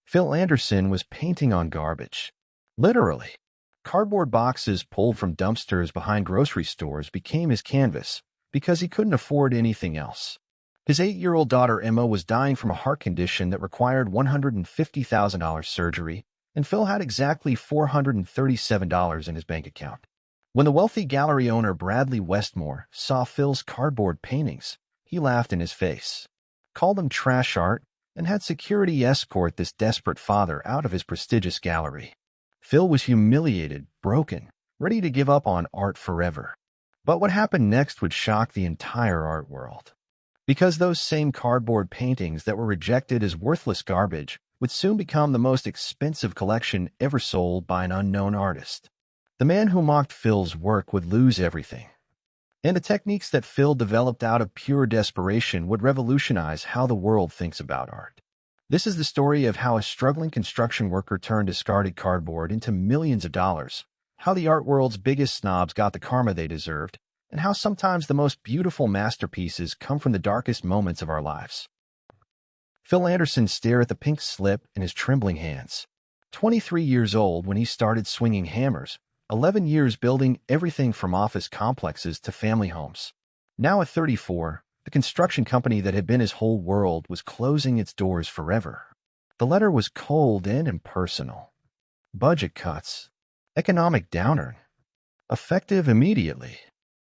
Phil Anderson was painting on garbage. Literally. Cardboard boxes pulled from dumpsters behind grocery stores became his canvas because he couldn't afford anything else. His 8-year-old daughter Emma was dying from a heart condition that required $150,000 surgery, and Phil had exactly $437 in his bank account. When the wealthy gallery owner Bradley Westmore saw Phil's cardboard paintings, he laughed in his face, called them trash art, and had security escort this desperate father out of his prestigious gallery. Phil was humiliated, broken, ready to give up on art forever. But what happened next would shock the entire art world. Because those same cardboard paintings that were rejected as worthless garbage would soon become the most expensive collection ever sold by an unknown artist. The man who mocked Phil's work would lose everything. And the techniques that Phil developed out of pure desperation would revolutionize how the world thinks about art. This is the story of how a struggling construction worker turned discarded cardboard into millions of dollars, how the art world's biggest snobs got the karma they deserved, and how sometimes the most beautiful masterpieces come from the darkest moments of our lives. Phil Anderson stared at the pink slip in his trembling hands. 23 years old when he started swinging hammers, 11 years building everything from office complexes to family homes. Now at 34, the construction company that had been his whole world was closing its doors forever. The letter was cold and impersonal. Budget cuts. Economic downturn. Effective immediately.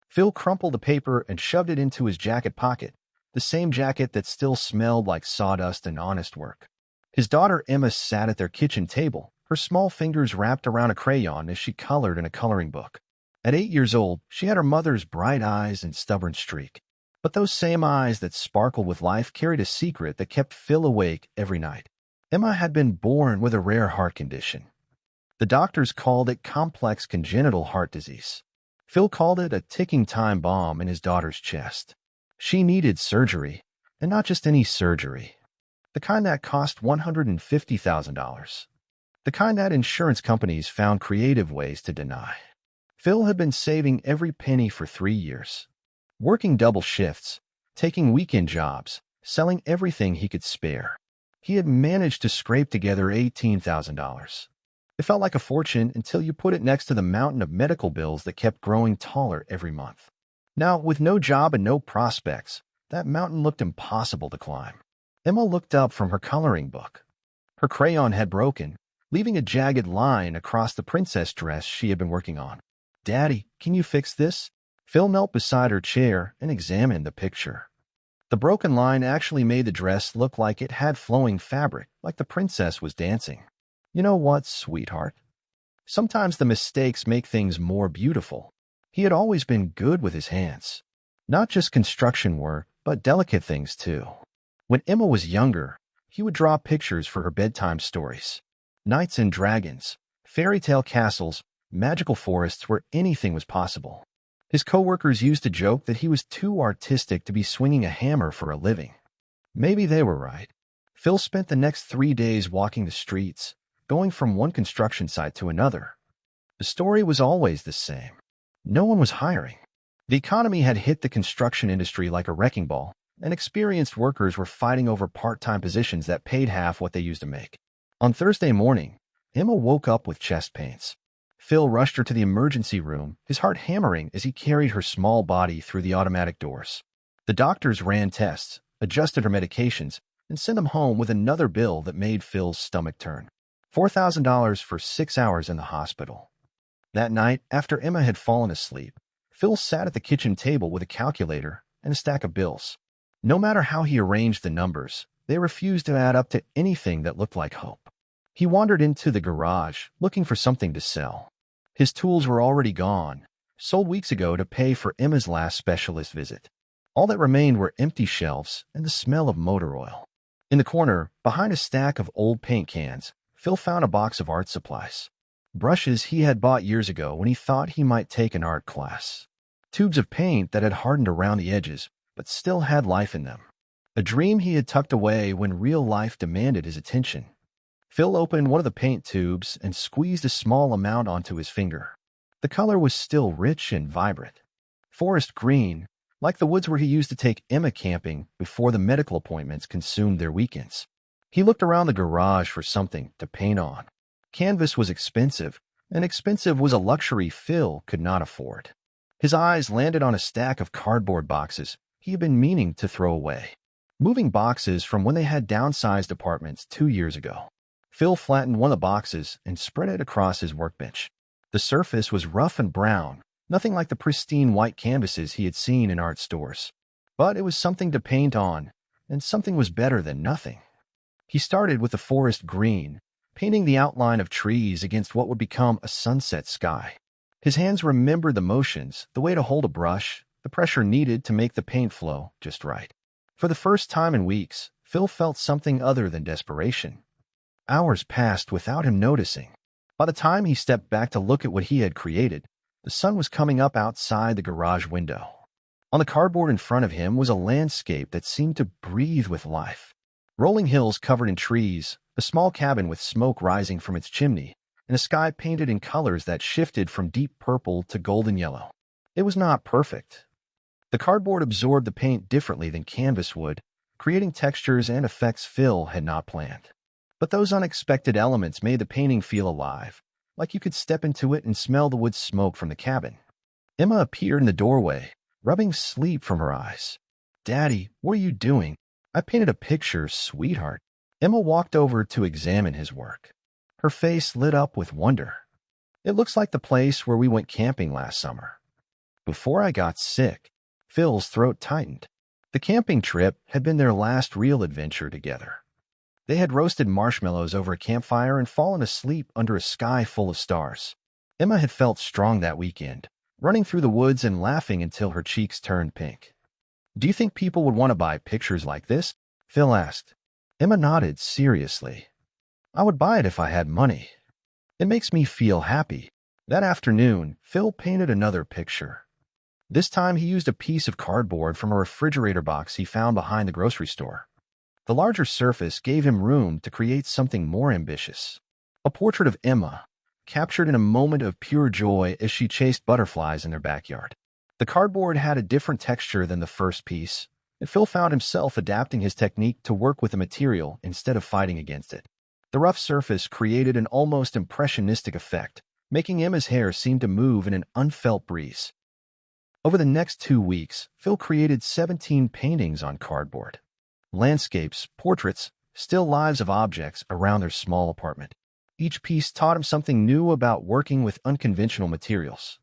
Phil crumpled the paper and shoved it into his jacket pocket, the same jacket that still smelled like sawdust and honest work. His daughter Emma sat at their kitchen table, her small fingers wrapped around a crayon as she colored in a coloring book. At 8 years old, she had her mother's bright eyes and stubborn streak. But those same eyes that sparkled with life carried a secret that kept Phil awake every night. Emma had been born with a rare heart condition. The doctors called it complex congenital heart disease. Phil called it a ticking time bomb in his daughter's chest. She needed surgery, and not just any surgery. The kind that cost $150,000. The kind that insurance companies found creative ways to deny. Phil had been saving every penny for 3 years. Working double shifts, taking weekend jobs, selling everything he could spare. He had managed to scrape together $18,000. It felt like a fortune until you put it next to the mountain of medical bills that kept growing taller every month. Now, with no job and no prospects, that mountain looked impossible to climb. Emma looked up from her coloring book. Her crayon had broken, leaving a jagged line across the princess dress she had been working on. "Daddy, can you fix this?" Phil knelt beside her chair and examined the picture. The broken line actually made the dress look like it had flowing fabric, like the princess was dancing. "You know what, sweetheart? Sometimes the mistakes make things more beautiful." He had always been good with his hands. Not just construction work, but delicate things too. When Emma was younger, he would draw pictures for her bedtime stories. Knights and dragons, fairy tale castles, magical forests where anything was possible. His coworkers used to joke that he was too artistic to be swinging a hammer for a living. Maybe they were right. Phil spent the next 3 days walking the streets, going from one construction site to another. The story was always the same. No one was hiring. The economy had hit the construction industry like a wrecking ball, and experienced workers were fighting over part-time positions that paid half what they used to make. On Thursday morning, Emma woke up with chest pains. Phil rushed her to the emergency room, his heart hammering as he carried her small body through the automatic doors. The doctors ran tests, adjusted her medications, and sent him home with another bill that made Phil's stomach turn. $4,000 for 6 hours in the hospital. That night, after Emma had fallen asleep, Phil sat at the kitchen table with a calculator and a stack of bills. No matter how he arranged the numbers, they refused to add up to anything that looked like hope. He wandered into the garage, looking for something to sell. His tools were already gone, sold weeks ago to pay for Emma's last specialist visit. All that remained were empty shelves and the smell of motor oil. In the corner, behind a stack of old paint cans, Phil found a box of art supplies. Brushes he had bought years ago when he thought he might take an art class. Tubes of paint that had hardened around the edges, but still had life in them. A dream he had tucked away when real life demanded his attention. Phil opened one of the paint tubes and squeezed a small amount onto his finger. The color was still rich and vibrant. Forest green, like the woods where he used to take Emma camping before the medical appointments consumed their weekends. He looked around the garage for something to paint on. Canvas was expensive, and expensive was a luxury Phil could not afford. His eyes landed on a stack of cardboard boxes he had been meaning to throw away. Moving boxes from when they had downsized apartments 2 years ago. Phil flattened one of the boxes and spread it across his workbench. The surface was rough and brown, nothing like the pristine white canvases he had seen in art stores. But it was something to paint on, and something was better than nothing. He started with the forest green, painting the outline of trees against what would become a sunset sky. His hands remembered the motions, the way to hold a brush, the pressure needed to make the paint flow just right. For the first time in weeks, Phil felt something other than desperation. Hours passed without him noticing. By the time he stepped back to look at what he had created, the sun was coming up outside the garage window. On the cardboard in front of him was a landscape that seemed to breathe with life. Rolling hills covered in trees, a small cabin with smoke rising from its chimney, and a sky painted in colors that shifted from deep purple to golden yellow. It was not perfect. The cardboard absorbed the paint differently than canvas would, creating textures and effects Phil had not planned. But those unexpected elements made the painting feel alive, like you could step into it and smell the wood smoke from the cabin. Emma appeared in the doorway, rubbing sleep from her eyes. "Daddy, what are you doing?" "I painted a picture, sweetheart." Emma walked over to examine his work. Her face lit up with wonder. "It looks like the place where we went camping last summer." Before I got sick, Phil's throat tightened. The camping trip had been their last real adventure together. They had roasted marshmallows over a campfire and fallen asleep under a sky full of stars. Emma had felt strong that weekend, running through the woods and laughing until her cheeks turned pink. "Do you think people would want to buy pictures like this?" Phil asked. Emma nodded seriously. "I would buy it if I had money. It makes me feel happy." That afternoon, Phil painted another picture. This time he used a piece of cardboard from a refrigerator box he found behind the grocery store. The larger surface gave him room to create something more ambitious. A portrait of Emma, captured in a moment of pure joy as she chased butterflies in their backyard. The cardboard had a different texture than the first piece, and Phil found himself adapting his technique to work with the material instead of fighting against it. The rough surface created an almost impressionistic effect, making Emma's hair seem to move in an unfelt breeze. Over the next 2 weeks, Phil created 17 paintings on cardboard. Landscapes, portraits, still lives of objects around their small apartment. Each piece taught him something new about working with unconventional materials.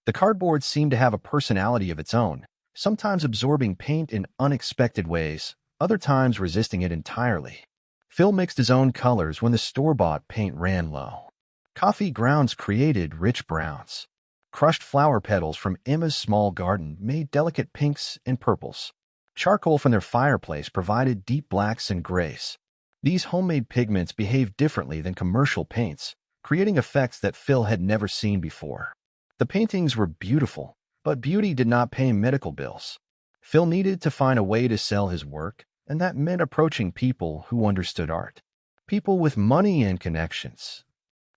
The cardboard seemed to have a personality of its own, sometimes absorbing paint in unexpected ways, other times resisting it entirely. Phil mixed his own colors when the store-bought paint ran low. Coffee grounds created rich browns. Crushed flower petals from Emma's small garden made delicate pinks and purples. Charcoal from their fireplace provided deep blacks and grays. These homemade pigments behaved differently than commercial paints, creating effects that Phil had never seen before. The paintings were beautiful, but beauty did not pay medical bills. Phil needed to find a way to sell his work, and that meant approaching people who understood art. People with money and connections.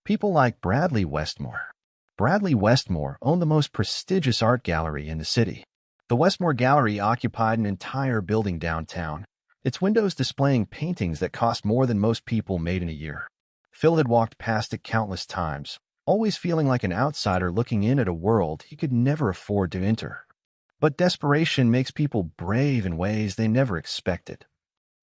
People like Bradley Westmore. Bradley Westmore owned the most prestigious art gallery in the city. The Westmore Gallery occupied an entire building downtown, its windows displaying paintings that cost more than most people made in a year. Phil had walked past it countless times, always feeling like an outsider looking in at a world he could never afford to enter. But desperation makes people brave in ways they never expected.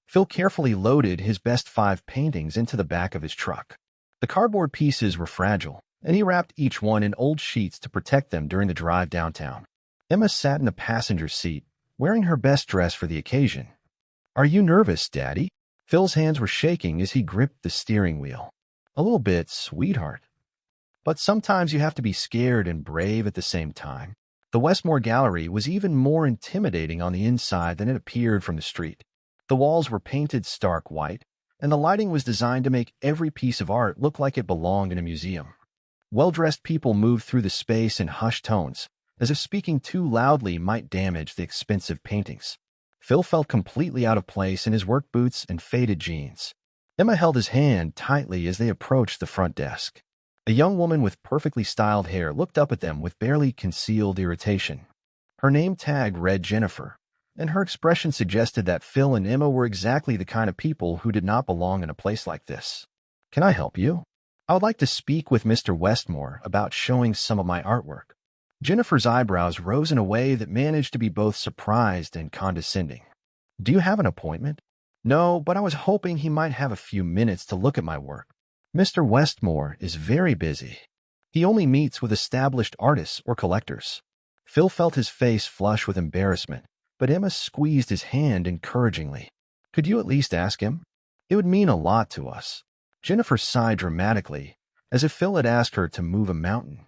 Phil carefully loaded his best 5 paintings into the back of his truck. The cardboard pieces were fragile, and he wrapped each one in old sheets to protect them during the drive downtown. Emma sat in the passenger seat, wearing her best dress for the occasion. "Are you nervous, Daddy?" Phil's hands were shaking as he gripped the steering wheel. "A little bit, sweetheart. But sometimes you have to be scared and brave at the same time." The Westmore Gallery was even more intimidating on the inside than it appeared from the street. The walls were painted stark white, and the lighting was designed to make every piece of art look like it belonged in a museum. Well-dressed people moved through the space in hushed tones, as if speaking too loudly might damage the expensive paintings. Phil felt completely out of place in his work boots and faded jeans. Emma held his hand tightly as they approached the front desk. A young woman with perfectly styled hair looked up at them with barely concealed irritation. Her name tag read Jennifer, and her expression suggested that Phil and Emma were exactly the kind of people who did not belong in a place like this. "Can I help you? I would like to speak with Mr. Westmore about showing some of my artwork." Jennifer's eyebrows rose in a way that managed to be both surprised and condescending. "Do you have an appointment?" "No, but I was hoping he might have a few minutes to look at my work. Mr. Westmore is very busy. He only meets with established artists or collectors." Phil felt his face flush with embarrassment, but Emma squeezed his hand encouragingly. "Could you at least ask him? It would mean a lot to us." Jennifer sighed dramatically, as if Phil had asked her to move a mountain.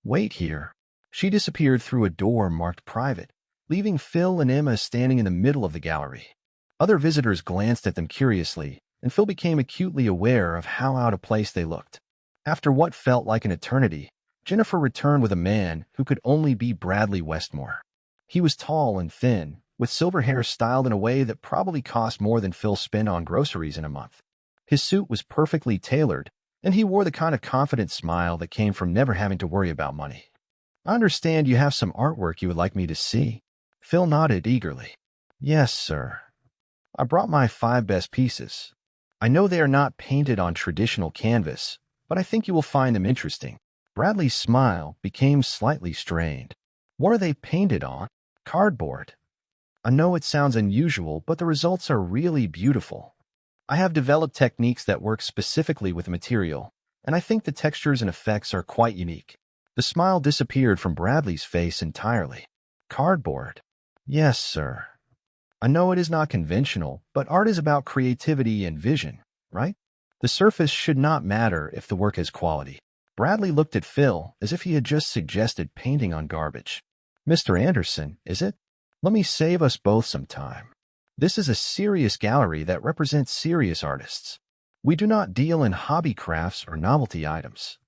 "Wait here." She disappeared through a door marked private, leaving Phil and Emma standing in the middle of the gallery. Other visitors glanced at them curiously, and Phil became acutely aware of how out of place they looked. After what felt like an eternity, Jennifer returned with a man who could only be Bradley Westmore. He was tall and thin, with silver hair styled in a way that probably cost more than Phil spent on groceries in a month. His suit was perfectly tailored, and he wore the kind of confident smile that came from never having to worry about money. "I understand you have some artwork you would like me to see." Phil nodded eagerly. "Yes, sir. I brought my 5 best pieces. I know they are not painted on traditional canvas, but I think you will find them interesting." Bradley's smile became slightly strained. "What are they painted on?" "Cardboard. I know it sounds unusual, but the results are really beautiful. I have developed techniques that work specifically with the material, and I think the textures and effects are quite unique." The smile disappeared from Bradley's face entirely. "Cardboard. Yes, sir. I know it is not conventional, but art is about creativity and vision, right? The surface should not matter if the work has quality." Bradley looked at Phil as if he had just suggested painting on garbage. "Mr. Anderson, is it? Let me save us both some time. This is a serious gallery that represents serious artists. We do not deal in hobby crafts or novelty items.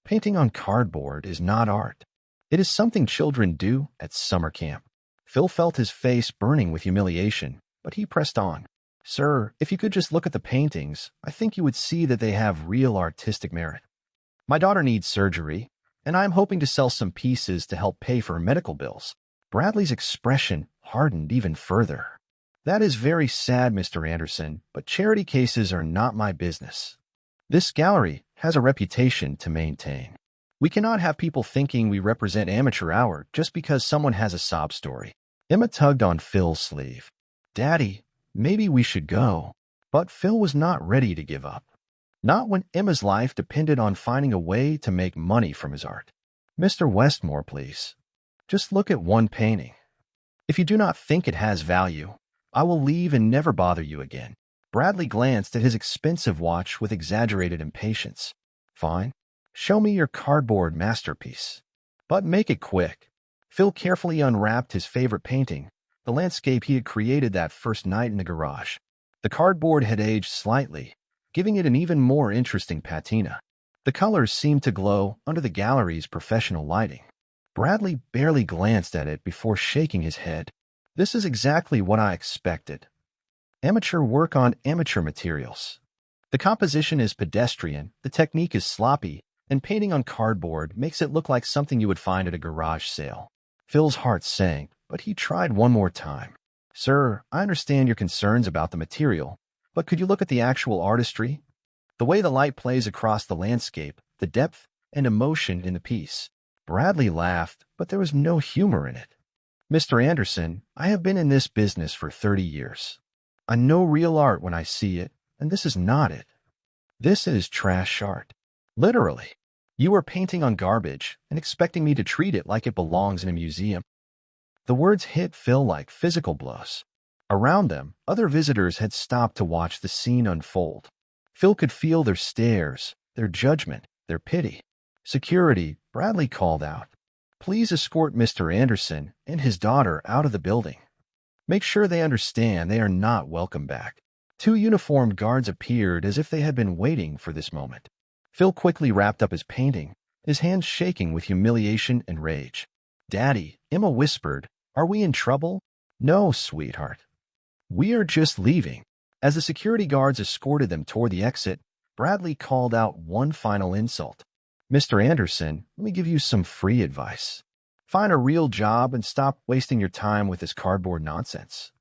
Painting on cardboard is not art. It is something children do at summer camp." Phil felt his face burning with humiliation, but he pressed on. "Sir, if you could just look at the paintings, I think you would see that they have real artistic merit. My daughter needs surgery, and I am hoping to sell some pieces to help pay for her medical bills." Bradley's expression hardened even further. "That is very sad, Mr. Anderson, but charity cases are not my business. This gallery has a reputation to maintain. We cannot have people thinking we represent amateur hour just because someone has a sob story." Emma tugged on Phil's sleeve. "Daddy, maybe we should go." But Phil was not ready to give up. Not when Emma's life depended on finding a way to make money from his art. "Mr. Westmore, please. Just look at one painting. If you do not think it has value, I will leave and never bother you again." Bradley glanced at his expensive watch with exaggerated impatience. "Fine. Show me your cardboard masterpiece. But make it quick." Phil carefully unwrapped his favorite painting, the landscape he had created that first night in the garage. The cardboard had aged slightly, giving it an even more interesting patina. The colors seemed to glow under the gallery's professional lighting. Bradley barely glanced at it before shaking his head. "This is exactly what I expected. Amateur work on amateur materials. The composition is pedestrian, the technique is sloppy, and painting on cardboard makes it look like something you would find at a garage sale." Phil's heart sank, but he tried one more time. "Sir, I understand your concerns about the material, but could you look at the actual artistry? The way the light plays across the landscape, the depth and emotion in the piece." Bradley laughed, but there was no humor in it. "Mr. Anderson, I have been in this business for 30 years. I know real art when I see it, and this is not it. This is trash art. Literally. You are painting on garbage and expecting me to treat it like it belongs in a museum." The words hit Phil like physical blows. Around them, other visitors had stopped to watch the scene unfold. Phil could feel their stares, their judgment, their pity. "Security," Bradley called out. "Please escort Mr. Anderson and his daughter out of the building. Make sure they understand they are not welcome back." 2 uniformed guards appeared as if they had been waiting for this moment. Phil quickly wrapped up his painting, his hands shaking with humiliation and rage. "Daddy," Emma whispered, "are we in trouble?" "No, sweetheart. We are just leaving." As the security guards escorted them toward the exit, Bradley called out one final insult. "Mr. Anderson, let me give you some free advice. Find a real job and stop wasting your time with this cardboard nonsense.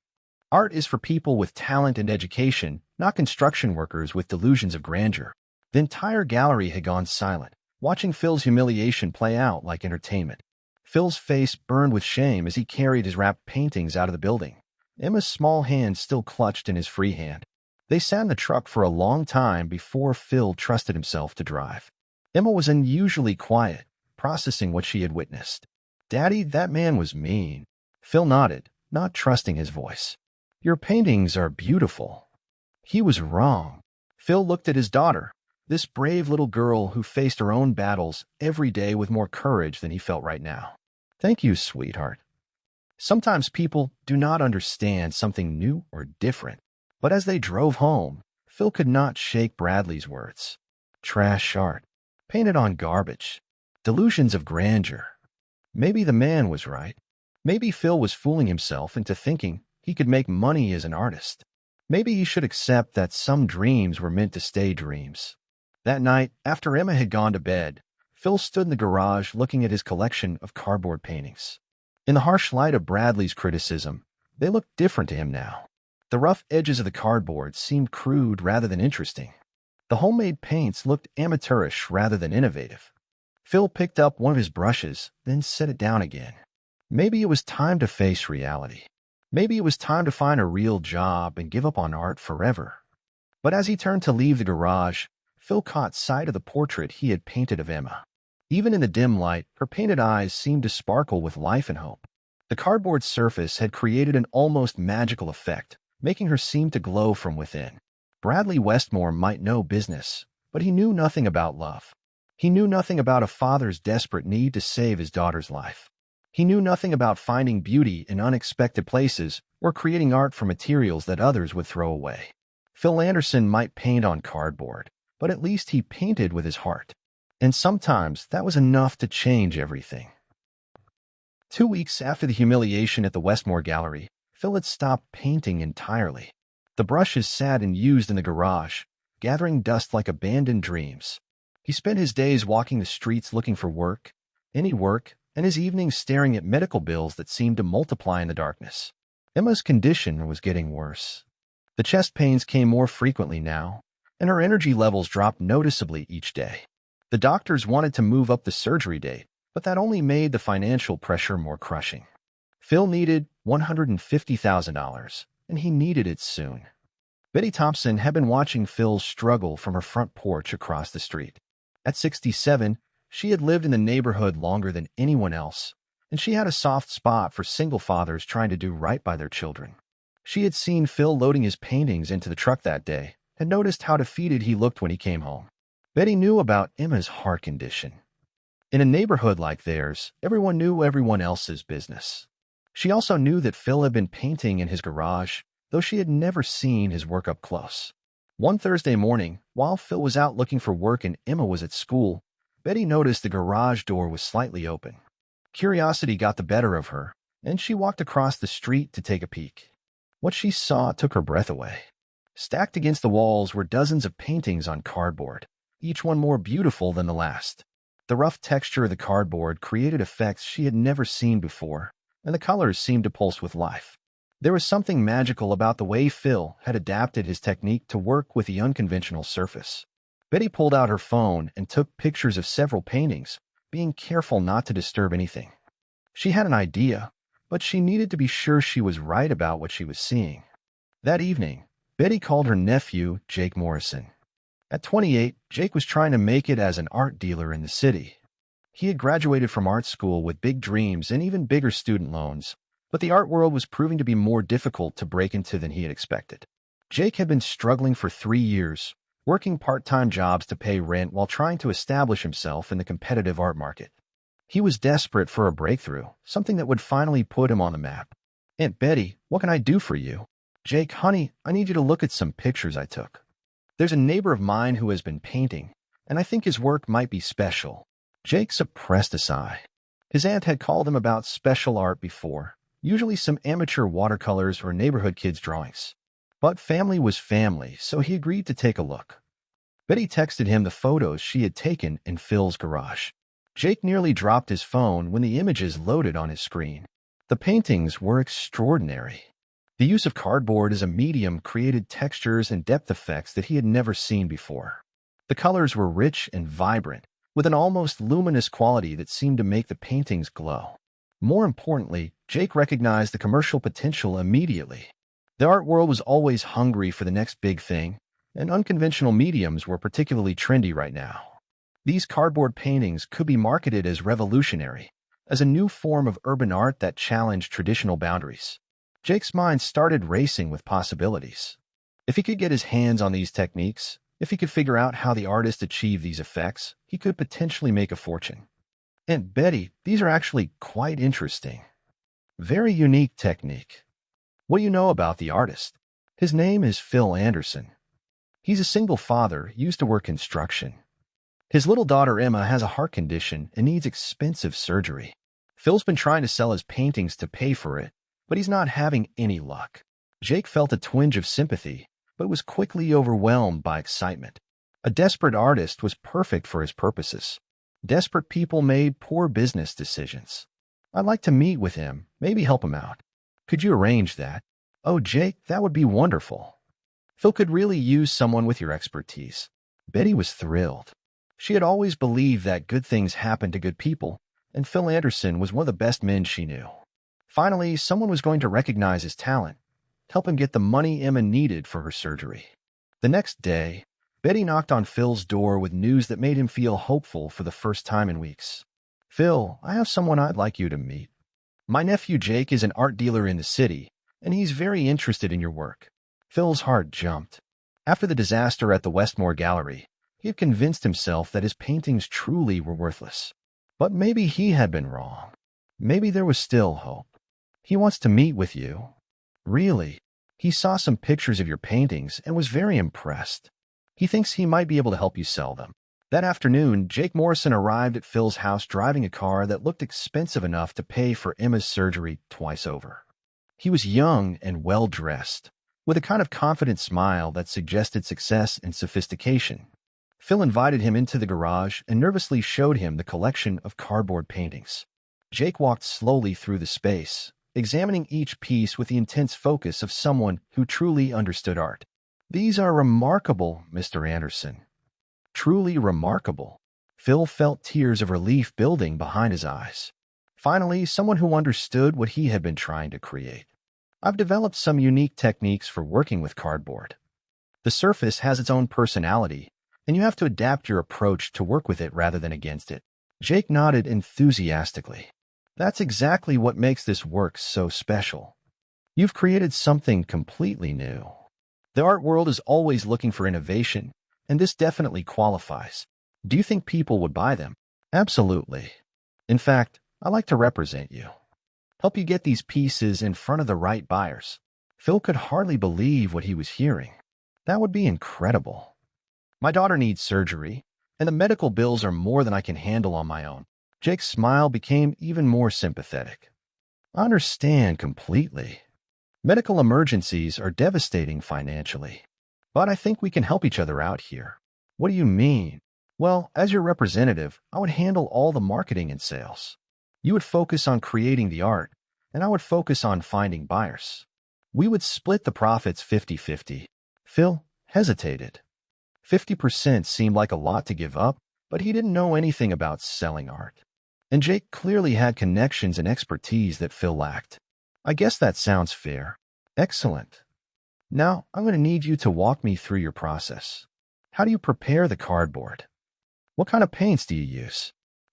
Art is for people with talent and education, not construction workers with delusions of grandeur. The entire gallery had gone silent, watching Phil's humiliation play out like entertainment. Phil's face burned with shame as he carried his wrapped paintings out of the building. Emma's small hand still clutched in his free hand. They sat in the truck for a long time before Phil trusted himself to drive. Emma was unusually quiet, processing what she had witnessed. "Daddy, that man was mean." Phil nodded, not trusting his voice. "Your paintings are beautiful." He was wrong. Phil looked at his daughter, this brave little girl who faced her own battles every day with more courage than he felt right now. "Thank you, sweetheart." Sometimes people do not understand something new or different, but as they drove home, Phil could not shake Bradley's words. Trash art, painted on garbage, delusions of grandeur. Maybe the man was right. Maybe Phil was fooling himself into thinking he could make money as an artist. Maybe he should accept that some dreams were meant to stay dreams. That night, after Emma had gone to bed, Phil stood in the garage looking at his collection of cardboard paintings. In the harsh light of Bradley's criticism, they looked different to him now. The rough edges of the cardboard seemed crude rather than interesting. The homemade paints looked amateurish rather than innovative. Phil picked up one of his brushes, then set it down again. Maybe it was time to face reality. Maybe it was time to find a real job and give up on art forever. But as he turned to leave the garage, Phil caught sight of the portrait he had painted of Emma. Even in the dim light, her painted eyes seemed to sparkle with life and hope. The cardboard surface had created an almost magical effect, making her seem to glow from within. Bradley Westmore might know business, but he knew nothing about love. He knew nothing about a father's desperate need to save his daughter's life. He knew nothing about finding beauty in unexpected places or creating art from materials that others would throw away. Phil Anderson might paint on cardboard, but at least he painted with his heart. And sometimes that was enough to change everything. 2 weeks after the humiliation at the Westmore Gallery, Phil had stopped painting entirely. The brushes sat and used in the garage, gathering dust like abandoned dreams. He spent his days walking the streets looking for work, any work, and his evenings staring at medical bills that seemed to multiply in the darkness. Emma's condition was getting worse. The chest pains came more frequently now, and her energy levels dropped noticeably each day. The doctors wanted to move up the surgery date, but that only made the financial pressure more crushing. Phil needed $150,000, and he needed it soon. Betty Thompson had been watching Phil struggle from her front porch across the street. At 67, she had lived in the neighborhood longer than anyone else, and she had a soft spot for single fathers trying to do right by their children. She had seen Phil loading his paintings into the truck that day and noticed how defeated he looked when he came home. Betty knew about Emma's heart condition. In a neighborhood like theirs, everyone knew everyone else's business. She also knew that Phil had been painting in his garage, though she had never seen his work up close. One Thursday morning, while Phil was out looking for work and Emma was at school, Betty noticed the garage door was slightly open. Curiosity got the better of her, and she walked across the street to take a peek. What she saw took her breath away. Stacked against the walls were dozens of paintings on cardboard, each one more beautiful than the last. The rough texture of the cardboard created effects she had never seen before, and the colors seemed to pulse with life. There was something magical about the way Phil had adapted his technique to work with the unconventional surface. Betty pulled out her phone and took pictures of several paintings, being careful not to disturb anything. She had an idea, but she needed to be sure she was right about what she was seeing. That evening, Betty called her nephew, Jake Morrison. At 28, Jake was trying to make it as an art dealer in the city. He had graduated from art school with big dreams and even bigger student loans, but the art world was proving to be more difficult to break into than he had expected. Jake had been struggling for 3 years, working part-time jobs to pay rent while trying to establish himself in the competitive art market. He was desperate for a breakthrough, something that would finally put him on the map. "Aunt Betty, what can I do for you?" "Jake, honey, I need you to look at some pictures I took. There's a neighbor of mine who has been painting, and I think his work might be special." Jake suppressed a sigh. His aunt had called him about special art before, usually some amateur watercolors or neighborhood kids' drawings. But family was family, so he agreed to take a look. Betty texted him the photos she had taken in Phil's garage. Jake nearly dropped his phone when the images loaded on his screen. The paintings were extraordinary. The use of cardboard as a medium created textures and depth effects that he had never seen before. The colors were rich and vibrant, with an almost luminous quality that seemed to make the paintings glow. More importantly, Jake recognized the commercial potential immediately. The art world was always hungry for the next big thing, and unconventional mediums were particularly trendy right now. These cardboard paintings could be marketed as revolutionary, as a new form of urban art that challenged traditional boundaries. Jake's mind started racing with possibilities. If he could get his hands on these techniques, if he could figure out how the artist achieved these effects, he could potentially make a fortune. And Betty, these are actually quite interesting. Very unique technique. What do you know about the artist? His name is Phil Anderson. He's a single father, used to work construction. His little daughter Emma has a heart condition and needs expensive surgery. Phil's been trying to sell his paintings to pay for it, but he's not having any luck. Jake felt a twinge of sympathy, but was quickly overwhelmed by excitement. A desperate artist was perfect for his purposes. Desperate people made poor business decisions. I'd like to meet with him, maybe help him out. Could you arrange that? Oh, Jake, that would be wonderful. Phil could really use someone with your expertise. Betty was thrilled. She had always believed that good things happen to good people, and Phil Anderson was one of the best men she knew. Finally, someone was going to recognize his talent, help him get the money Emma needed for her surgery. The next day, Betty knocked on Phil's door with news that made him feel hopeful for the first time in weeks. Phil, I have someone I'd like you to meet. My nephew Jake is an art dealer in the city, and he's very interested in your work. Phil's heart jumped. After the disaster at the Westmore Gallery, he had convinced himself that his paintings truly were worthless. But maybe he had been wrong. Maybe there was still hope. He wants to meet with you. Really? He saw some pictures of your paintings and was very impressed. He thinks he might be able to help you sell them. That afternoon, Jake Morrison arrived at Phil's house driving a car that looked expensive enough to pay for Emma's surgery twice over. He was young and well-dressed, with a kind of confident smile that suggested success and sophistication. Phil invited him into the garage and nervously showed him the collection of cardboard paintings. Jake walked slowly through the space, examining each piece with the intense focus of someone who truly understood art. These are remarkable, Mr. Anderson. Truly remarkable. Phil felt tears of relief building behind his eyes. Finally, someone who understood what he had been trying to create. I've developed some unique techniques for working with cardboard. The surface has its own personality, and you have to adapt your approach to work with it rather than against it. Jake nodded enthusiastically. That's exactly what makes this work so special. You've created something completely new. The art world is always looking for innovation, and this definitely qualifies. Do you think people would buy them? Absolutely. In fact, I like to represent you. Help you get these pieces in front of the right buyers. Phil could hardly believe what he was hearing. That would be incredible. My daughter needs surgery, and the medical bills are more than I can handle on my own. Jake's smile became even more sympathetic. I understand completely. Medical emergencies are devastating financially. But I think we can help each other out here. What do you mean? Well, as your representative, I would handle all the marketing and sales. You would focus on creating the art, and I would focus on finding buyers. We would split the profits 50-50. Phil hesitated. 50% seemed like a lot to give up, but he didn't know anything about selling art. And Jake clearly had connections and expertise that Phil lacked. I guess that sounds fair. Excellent. Now, I'm going to need you to walk me through your process. How do you prepare the cardboard? What kind of paints do you use?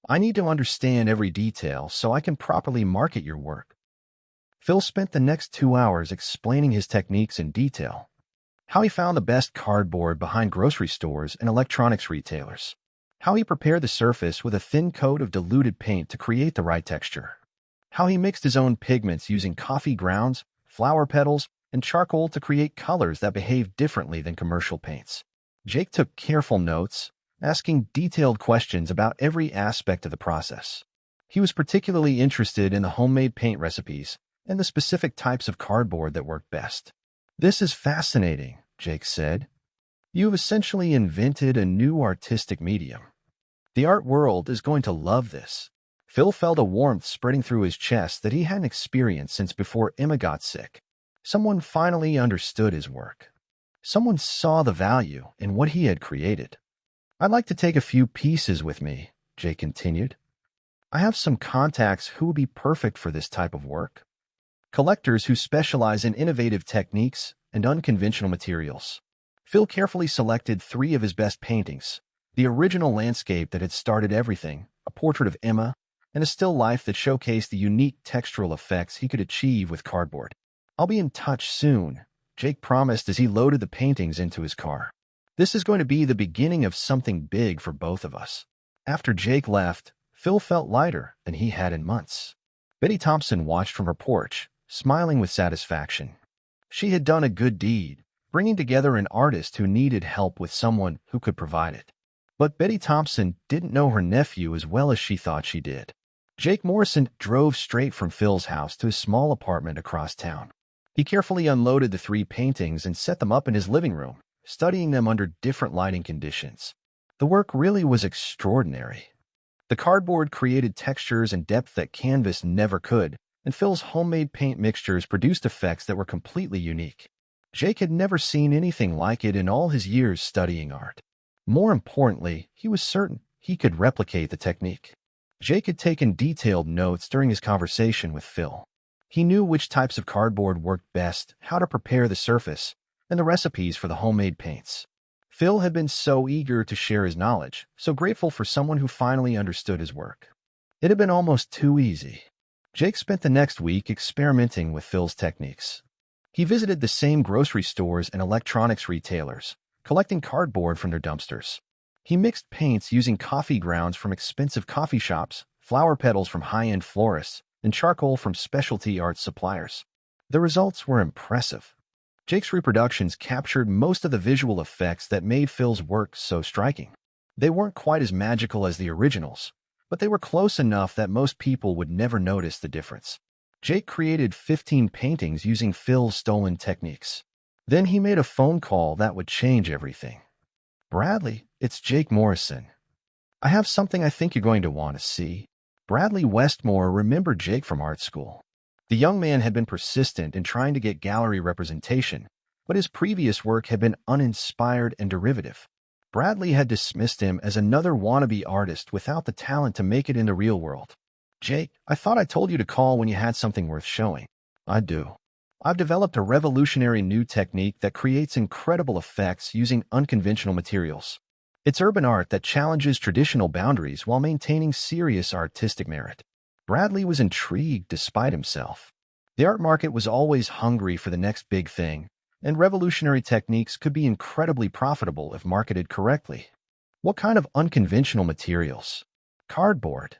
I need to understand every detail so I can properly market your work. Phil spent the next 2 hours explaining his techniques in detail. How he found the best cardboard behind grocery stores and electronics retailers. How he prepared the surface with a thin coat of diluted paint to create the right texture. How he mixed his own pigments using coffee grounds, flower petals, and charcoal to create colors that behaved differently than commercial paints. Jake took careful notes, asking detailed questions about every aspect of the process. He was particularly interested in the homemade paint recipes and the specific types of cardboard that worked best. This is fascinating, Jake said. You've essentially invented a new artistic medium. The art world is going to love this. Phil felt a warmth spreading through his chest that he hadn't experienced since before Emma got sick. Someone finally understood his work. Someone saw the value in what he had created. "I'd like to take a few pieces with me," Jake continued. "I have some contacts who would be perfect for this type of work. Collectors who specialize in innovative techniques and unconventional materials." Phil carefully selected 3 of his best paintings: the original landscape that had started everything, a portrait of Emma, and a still life that showcased the unique textural effects he could achieve with cardboard. "I'll be in touch soon," Jake promised as he loaded the paintings into his car. "This is going to be the beginning of something big for both of us." After Jake left, Phil felt lighter than he had in months. Betty Thompson watched from her porch, smiling with satisfaction. She had done a good deed, bringing together an artist who needed help with someone who could provide it. But Betty Thompson didn't know her nephew as well as she thought she did. Jake Morrison drove straight from Phil's house to his small apartment across town. He carefully unloaded the 3 paintings and set them up in his living room, studying them under different lighting conditions. The work really was extraordinary. The cardboard created textures and depth that canvas never could, and Phil's homemade paint mixtures produced effects that were completely unique. Jake had never seen anything like it in all his years studying art. More importantly, he was certain he could replicate the technique. Jake had taken detailed notes during his conversation with Phil. He knew which types of cardboard worked best, how to prepare the surface, and the recipes for the homemade paints. Phil had been so eager to share his knowledge, so grateful for someone who finally understood his work. It had been almost too easy. Jake spent the next week experimenting with Phil's techniques. He visited the same grocery stores and electronics retailers, collecting cardboard from their dumpsters. He mixed paints using coffee grounds from expensive coffee shops, flower petals from high-end florists, and charcoal from specialty art suppliers. The results were impressive. Jake's reproductions captured most of the visual effects that made Phil's work so striking. They weren't quite as magical as the originals, but they were close enough that most people would never notice the difference. Jake created 15 paintings using Phil's stolen techniques. Then he made a phone call that would change everything. "Bradley, it's Jake Morrison. I have something I think you're going to want to see." Bradley Westmore remembered Jake from art school. The young man had been persistent in trying to get gallery representation, but his previous work had been uninspired and derivative. Bradley had dismissed him as another wannabe artist without the talent to make it in the real world. "Jake, I thought I told you to call when you had something worth showing." "I do. I've developed a revolutionary new technique that creates incredible effects using unconventional materials. It's urban art that challenges traditional boundaries while maintaining serious artistic merit." Bradley was intrigued despite himself. The art market was always hungry for the next big thing, and revolutionary techniques could be incredibly profitable if marketed correctly. "What kind of unconventional materials?" "Cardboard.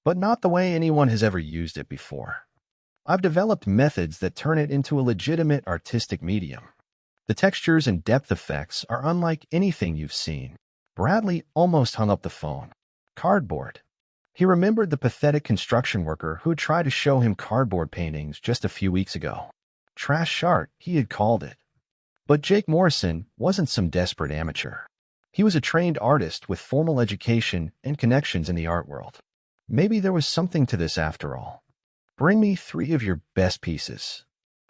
But not the way anyone has ever used it before. I've developed methods that turn it into a legitimate artistic medium. The textures and depth effects are unlike anything you've seen." Bradley almost hung up the phone. Cardboard. He remembered the pathetic construction worker who had tried to show him cardboard paintings just a few weeks ago. Trash art, he had called it. But Jake Morrison wasn't some desperate amateur. He was a trained artist with formal education and connections in the art world. Maybe there was something to this after all. "Bring me 3 of your best pieces.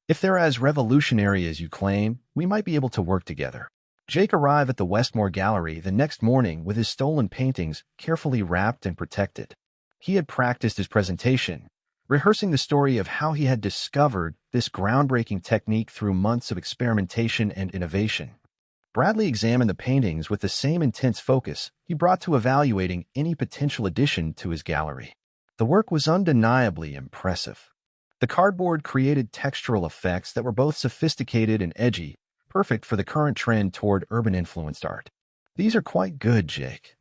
If they're as revolutionary as you claim, we might be able to work together." Jake arrived at the Westmore Gallery the next morning with his stolen paintings carefully wrapped and protected. He had practiced his presentation, rehearsing the story of how he had discovered this groundbreaking technique through months of experimentation and innovation. Bradley examined the paintings with the same intense focus he brought to evaluating any potential addition to his gallery. The work was undeniably impressive. The cardboard created textural effects that were both sophisticated and edgy, perfect for the current trend toward urban-influenced art. "These are quite good, Jake.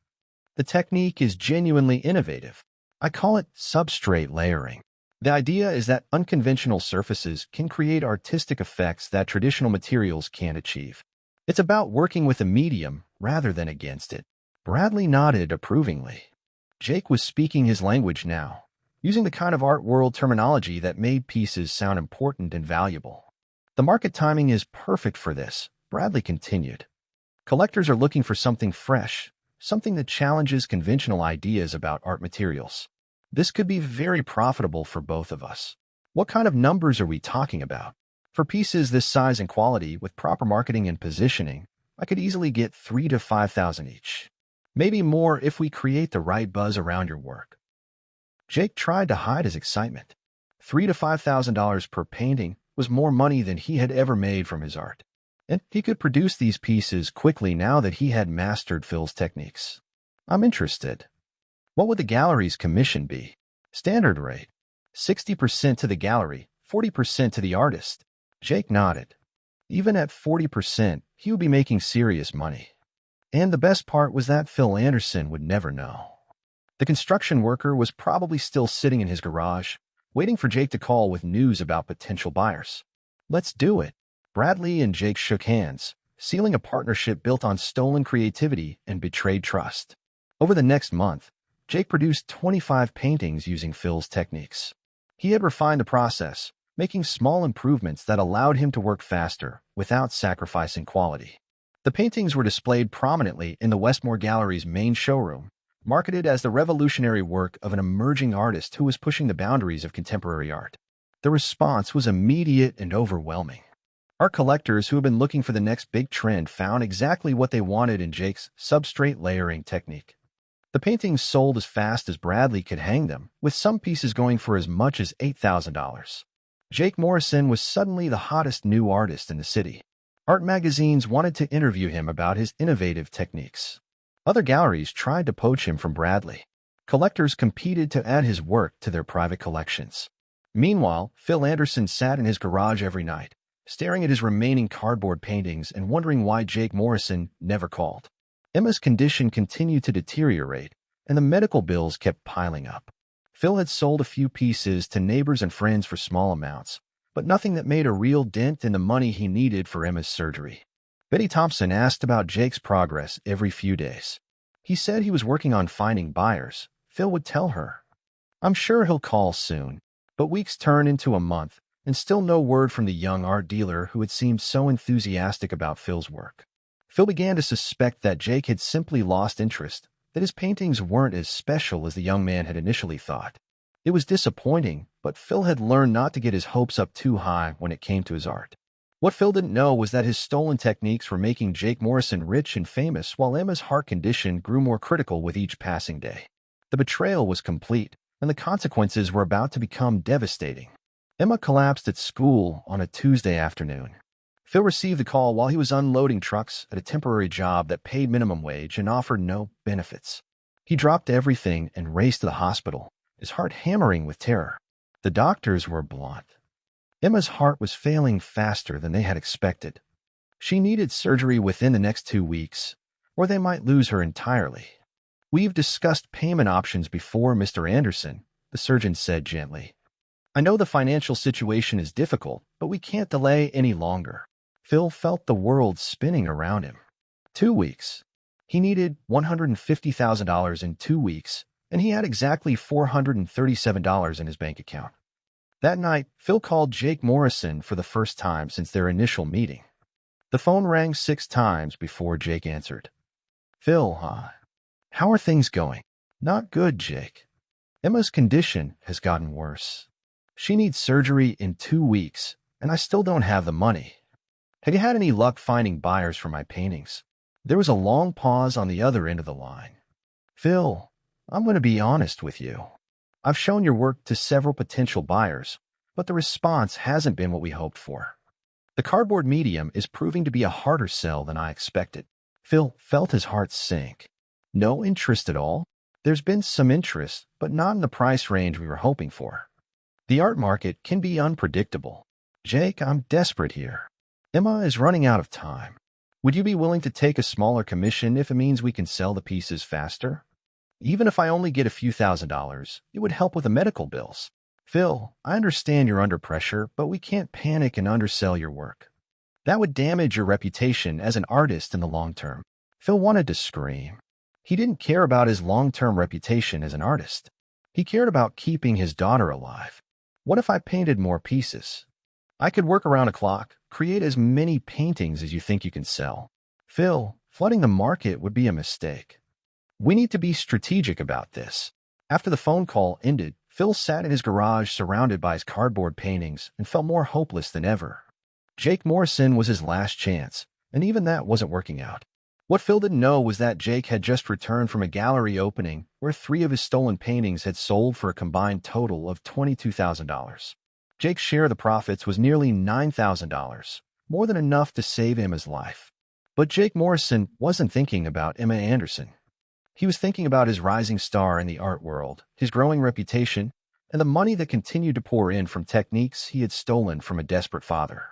The technique is genuinely innovative. I call it substrate layering. The idea is that unconventional surfaces can create artistic effects that traditional materials can't achieve. It's about working with a medium rather than against it." Bradley nodded approvingly. Jake was speaking his language now, using the kind of art world terminology that made pieces sound important and valuable. "The market timing is perfect for this," Bradley continued. "Collectors are looking for something fresh, something that challenges conventional ideas about art materials. This could be very profitable for both of us. What kind of numbers are we talking about? For pieces this size and quality with proper marketing and positioning, I could easily get 3 to 5,000 each. Maybe more if we create the right buzz around your work. Jake tried to hide his excitement. $3 to $5,000 per painting was more money than he had ever made from his art. And he could produce these pieces quickly now that he had mastered Phil's techniques. I'm interested. What would the gallery's commission be? Standard rate. 60% to the gallery, 40% to the artist. Jake nodded. Even at 40%, he would be making serious money. And the best part was that Phil Anderson would never know. The construction worker was probably still sitting in his garage, waiting for Jake to call with news about potential buyers. Let's do it. Bradley and Jake shook hands, sealing a partnership built on stolen creativity and betrayed trust. Over the next month, Jake produced 25 paintings using Phil's techniques. He had refined the process, making small improvements that allowed him to work faster without sacrificing quality. The paintings were displayed prominently in the Westmore Gallery's main showroom, marketed as the revolutionary work of an emerging artist who was pushing the boundaries of contemporary art. The response was immediate and overwhelming. Art collectors who had been looking for the next big trend found exactly what they wanted in Jake's substrate layering technique. The paintings sold as fast as Bradley could hang them, with some pieces going for as much as $8,000. Jake Morrison was suddenly the hottest new artist in the city. Art magazines wanted to interview him about his innovative techniques. Other galleries tried to poach him from Bradley. Collectors competed to add his work to their private collections. Meanwhile, Phil Anderson sat in his garage every night, staring at his remaining cardboard paintings and wondering why Jake Morrison never called. Emma's condition continued to deteriorate, and the medical bills kept piling up. Phil had sold a few pieces to neighbors and friends for small amounts, but nothing that made a real dent in the money he needed for Emma's surgery. Betty Thompson asked about Jake's progress every few days. He said he was working on finding buyers. Phil would tell her, "I'm sure he'll call soon." But weeks turned into a month, and still no word from the young art dealer who had seemed so enthusiastic about Phil's work. Phil began to suspect that Jake had simply lost interest, that his paintings weren't as special as the young man had initially thought. It was disappointing, but Phil had learned not to get his hopes up too high when it came to his art. What Phil didn't know was that his stolen techniques were making Jake Morrison rich and famous while Emma's heart condition grew more critical with each passing day. The betrayal was complete, and the consequences were about to become devastating. Emma collapsed at school on a Tuesday afternoon. Phil received the call while he was unloading trucks at a temporary job that paid minimum wage and offered no benefits. He dropped everything and raced to the hospital, his heart hammering with terror. The doctors were blunt. Emma's heart was failing faster than they had expected. She needed surgery within the next 2 weeks, or they might lose her entirely. "We've discussed payment options before, Mr. Anderson," the surgeon said gently. "I know the financial situation is difficult, but we can't delay any longer." Phil felt the world spinning around him. 2 weeks. He needed $150,000 in 2 weeks, and he had exactly $437 in his bank account. That night, Phil called Jake Morrison for the first time since their initial meeting. The phone rang 6 times before Jake answered. "Phil, huh? How are things going?" "Not good, Jake. Emma's condition has gotten worse. She needs surgery in 2 weeks, and I still don't have the money. Have you had any luck finding buyers for my paintings?" There was a long pause on the other end of the line. "Phil, I'm going to be honest with you. I've shown your work to several potential buyers, but the response hasn't been what we hoped for. The cardboard medium is proving to be a harder sell than I expected." Phil felt his heart sink. "No interest at all?" "There's been some interest, but not in the price range we were hoping for. The art market can be unpredictable. Jake, I'm desperate here. Emma is running out of time. Would you be willing to take a smaller commission if it means we can sell the pieces faster? Even if I only get a few $1,000s, it would help with the medical bills." "Phil, I understand you're under pressure, but we can't panic and undersell your work. That would damage your reputation as an artist in the long term." Phil wanted to scream. He didn't care about his long-term reputation as an artist. He cared about keeping his daughter alive. "What if I painted more pieces? I could work around the clock, create as many paintings as you think you can sell." "Phil, flooding the market would be a mistake. We need to be strategic about this. After the phone call ended, Phil sat in his garage surrounded by his cardboard paintings and felt more hopeless than ever. Jake Morrison was his last chance, and even that wasn't working out. What Phil didn't know was that Jake had just returned from a gallery opening where 3 of his stolen paintings had sold for a combined total of $22,000. Jake's share of the profits was nearly $9,000, more than enough to save him his life. But Jake Morrison wasn't thinking about Emma Anderson. He was thinking about his rising star in the art world, his growing reputation, and the money that continued to pour in from techniques he had stolen from a desperate father.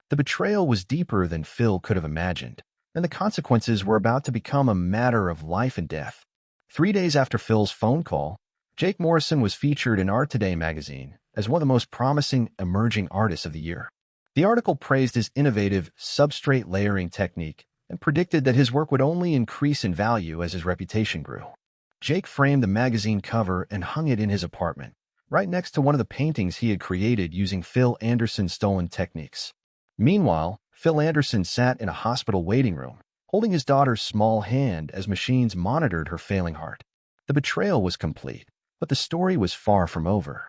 The betrayal was deeper than Phil could have imagined, and the consequences were about to become a matter of life and death. 3 days after Phil's phone call, Jake Morrison was featured in Art Today magazine as one of the most promising emerging artists of the year. The article praised his innovative substrate layering technique and predicted that his work would only increase in value as his reputation grew. Jake framed the magazine cover and hung it in his apartment, right next to one of the paintings he had created using Phil Anderson's stolen techniques. Meanwhile, Phil Anderson sat in a hospital waiting room, holding his daughter's small hand as machines monitored her failing heart. The betrayal was complete, but the story was far from over.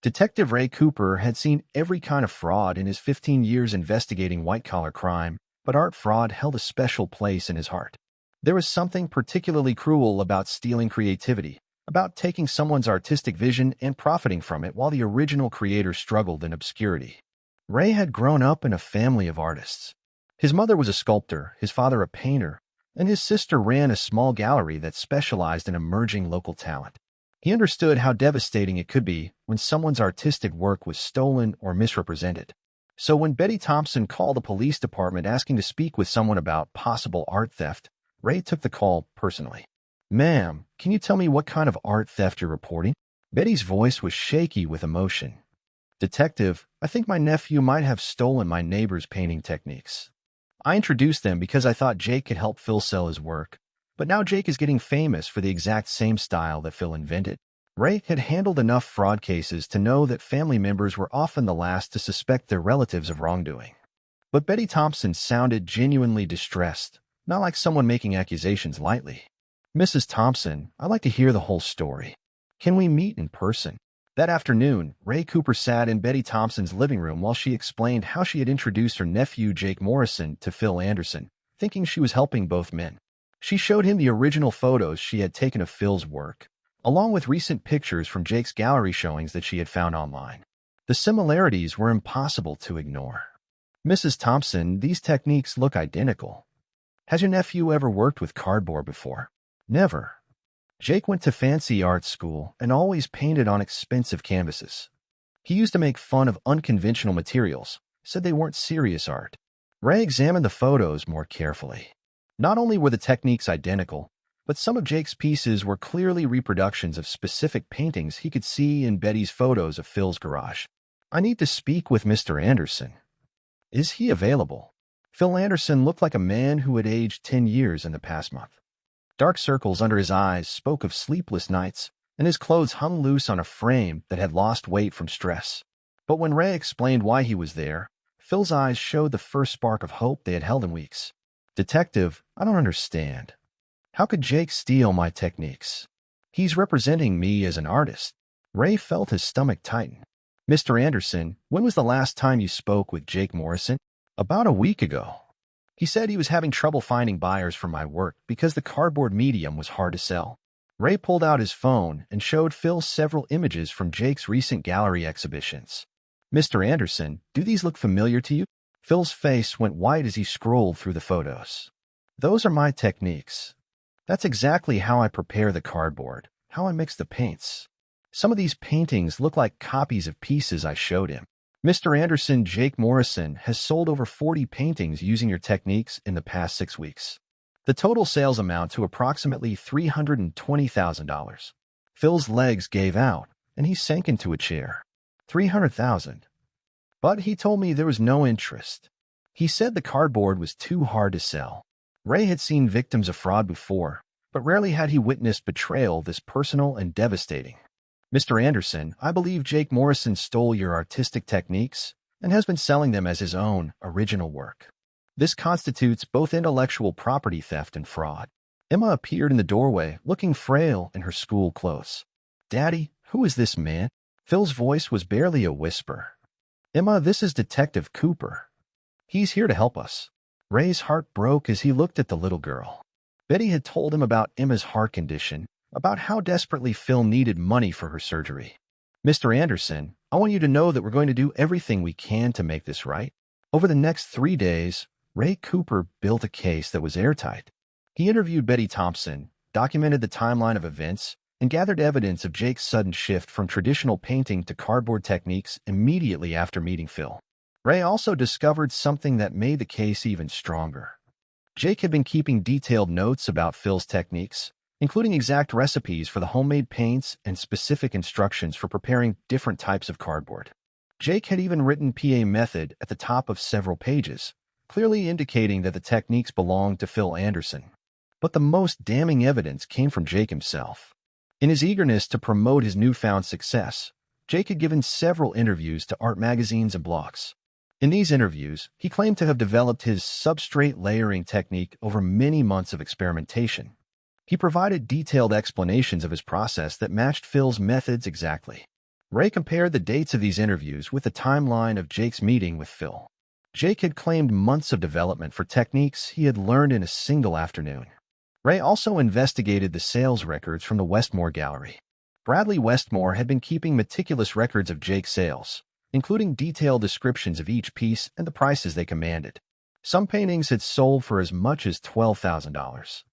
Detective Ray Cooper had seen every kind of fraud in his 15 years investigating white-collar crime, but art fraud held a special place in his heart. There was something particularly cruel about stealing creativity, about taking someone's artistic vision and profiting from it while the original creator struggled in obscurity. Ray had grown up in a family of artists. His mother was a sculptor, his father a painter, and his sister ran a small gallery that specialized in emerging local talent. He understood how devastating it could be when someone's artistic work was stolen or misrepresented. So when Betty Thompson called the police department asking to speak with someone about possible art theft, Ray took the call personally. "Ma'am, can you tell me what kind of art theft you're reporting?" Betty's voice was shaky with emotion. "Detective, I think my nephew might have stolen my neighbor's painting techniques. I introduced them because I thought Jake could help Phil sell his work, but now Jake is getting famous for the exact same style that Phil invented." Ray had handled enough fraud cases to know that family members were often the last to suspect their relatives of wrongdoing. But Betty Thompson sounded genuinely distressed, not like someone making accusations lightly. "Mrs. Thompson, I'd like to hear the whole story. Can we meet in person?" That afternoon, Ray Cooper sat in Betty Thompson's living room while she explained how she had introduced her nephew Jake Morrison to Phil Anderson, thinking she was helping both men. She showed him the original photos she had taken of Phil's work, along with recent pictures from Jake's gallery showings that she had found online. The similarities were impossible to ignore. "Mrs. Thompson, these techniques look identical. Has your nephew ever worked with cardboard before?" "Never. Jake went to fancy art school and always painted on expensive canvases. He used to make fun of unconventional materials, said they weren't serious art." Ray examined the photos more carefully. Not only were the techniques identical, but some of Jake's pieces were clearly reproductions of specific paintings he could see in Betty's photos of Phil's garage. "I need to speak with Mr. Anderson. Is he available?" Phil Anderson looked like a man who had aged 10 years in the past month. Dark circles under his eyes spoke of sleepless nights, and his clothes hung loose on a frame that had lost weight from stress. But when Ray explained why he was there, Phil's eyes showed the first spark of hope they had held in weeks. "Detective, I don't understand. How could Jake steal my techniques? He's representing me as an artist." Ray felt his stomach tighten. "Mr. Anderson, when was the last time you spoke with Jake Morrison?" "About a week ago. He said he was having trouble finding buyers for my work because the cardboard medium was hard to sell." Ray pulled out his phone and showed Phil several images from Jake's recent gallery exhibitions. "Mr. Anderson, do these look familiar to you?" Phil's face went white as he scrolled through the photos. "Those are my techniques. That's exactly how I prepare the cardboard, how I mix the paints. Some of these paintings look like copies of pieces I showed him." "Mr. Anderson, Jake Morrison has sold over 40 paintings using your techniques in the past 6 weeks. The total sales amount to approximately $320,000. Phil's legs gave out, and he sank into a chair. $300,000. But he told me there was no interest. He said the cardboard was too hard to sell. Ray had seen victims of fraud before, but rarely had he witnessed betrayal this personal and devastating. "Mr. Anderson, I believe Jake Morrison stole your artistic techniques and has been selling them as his own original work. This constitutes both intellectual property theft and fraud." Emma appeared in the doorway, looking frail in her school clothes. "Daddy, who is this man?" Phil's voice was barely a whisper. "Emma, this is Detective Cooper. He's here to help us." Ray's heart broke as he looked at the little girl. Betty had told him about Emma's heart condition, about how desperately Phil needed money for her surgery. "Mr. Anderson, I want you to know that we're going to do everything we can to make this right." Over the next 3 days, Ray Cooper built a case that was airtight. He interviewed Betty Thompson, documented the timeline of events, and gathered evidence of Jake's sudden shift from traditional painting to cardboard techniques immediately after meeting Phil. Ray also discovered something that made the case even stronger. Jake had been keeping detailed notes about Phil's techniques, including exact recipes for the homemade paints and specific instructions for preparing different types of cardboard. Jake had even written PA method at the top of several pages, clearly indicating that the techniques belonged to Phil Anderson. But the most damning evidence came from Jake himself. In his eagerness to promote his newfound success, Jake had given several interviews to art magazines and blogs. In these interviews, he claimed to have developed his substrate layering technique over many months of experimentation. He provided detailed explanations of his process that matched Phil's methods exactly. Ray compared the dates of these interviews with the timeline of Jake's meeting with Phil. Jake had claimed months of development for techniques he had learned in a single afternoon. Ray also investigated the sales records from the Westmore Gallery. Bradley Westmore had been keeping meticulous records of Jake's sales, including detailed descriptions of each piece and the prices they commanded. Some paintings had sold for as much as $12,000.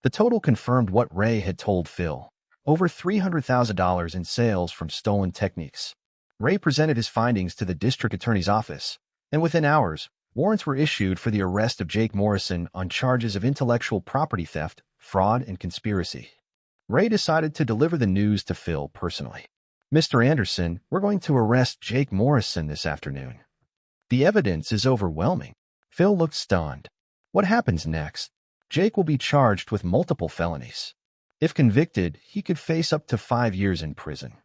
The total confirmed what Ray had told Phil: over $300,000 in sales from stolen techniques. Ray presented his findings to the district attorney's office, and within hours, warrants were issued for the arrest of Jake Morrison on charges of intellectual property theft, fraud, and conspiracy. Ray decided to deliver the news to Phil personally. "Mr. Anderson, we're going to arrest Jake Morrison this afternoon. The evidence is overwhelming." Phil looked stunned. "What happens next?" "Jake will be charged with multiple felonies. If convicted, he could face up to 5 years in prison.